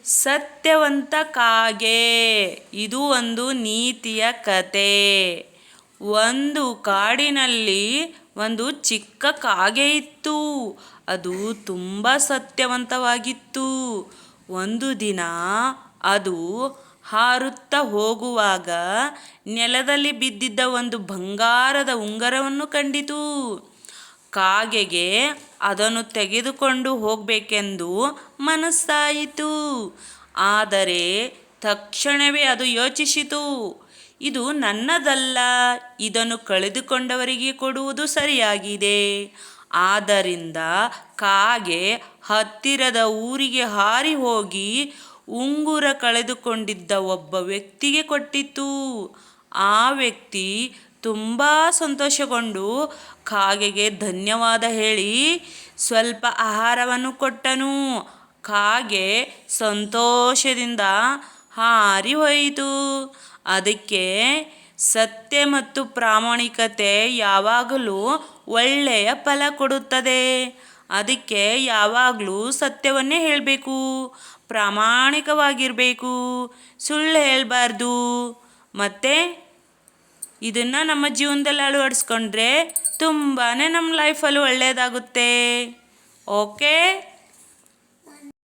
ಸತ್ಯವಂತ ಕಾಗೆ. ಇದು ಒಂದು ನೀತಿಯ ಕತೆ. ಒಂದು ಕಾಡಿನಲ್ಲಿ ಒಂದು ಚಿಕ್ಕ ಕಾಗೆ ಇತ್ತು. ಅದು ತುಂಬ ಸತ್ಯವಂತವಾಗಿತ್ತು. ಒಂದು ದಿನ ಅದು ಹಾರುತ್ತಾ ಹೋಗುವಾಗ ನೆಲದಲ್ಲಿ ಬಿದ್ದಿದ್ದ ಒಂದು ಬಂಗಾರದ ಉಂಗುರವನ್ನು ಕಂಡಿತು. ಕಾಗೆಗೆ ಅದನ್ನು ತೆಗೆದುಕೊಂಡು ಹೋಗಬೇಕೆಂದು ಮನಸ್ಸಾಯಿತು. ಆದರೆ ತಕ್ಷಣವೇ ಅದು ಯೋಚಿಸಿತು, ಇದು ನನ್ನದಲ್ಲ, ಇದನ್ನು ಕಳೆದುಕೊಂಡವರಿಗೆ ಕೊಡುವುದು ಸರಿಯಾಗಿದೆ. ಆದ್ದರಿಂದ ಕಾಗೆ ಹತ್ತಿರದ ಊರಿಗೆ ಹಾರಿ ಹೋಗಿ ಉಂಗುರ ಕಳೆದುಕೊಂಡಿದ್ದ ಒಬ್ಬ ವ್ಯಕ್ತಿಗೆ ಕೊಟ್ಟಿತು. ಆ ವ್ಯಕ್ತಿ ತುಂಬ ಸಂತೋಷಗೊಂಡು ಕಾಗೆಗೆ ಧನ್ಯವಾದ ಹೇಳಿ ಸ್ವಲ್ಪ ಆಹಾರವನ್ನು ಕೊಟ್ಟನು. ಕಾಗೆ ಸಂತೋಷದಿಂದ ಹಾರಿ ಹೋಯಿತು. ಅದಕ್ಕೆ ಸತ್ಯ ಮತ್ತು ಪ್ರಾಮಾಣಿಕತೆ ಯಾವಾಗಲೂ ಒಳ್ಳೆಯ ಫಲ ಕೊಡುತ್ತದೆ. ಅದಕ್ಕೆ ಯಾವಾಗಲೂ ಸತ್ಯವನ್ನೇ ಹೇಳಬೇಕು, ಪ್ರಾಮಾಣಿಕವಾಗಿರಬೇಕು, ಸುಳ್ಳು ಹೇಳಬಾರ್ದು. ಮತ್ತು ಇದನ್ನು ನಮ್ಮ ಜೀವನದಲ್ಲಿ ಅಳವಡಿಸ್ಕೊಂಡ್ರೆ ತುಂಬಾ ನಮ್ಮ ಲೈಫಲ್ಲಿ ಒಳ್ಳೆಯದಾಗುತ್ತೆ. ಓಕೆ.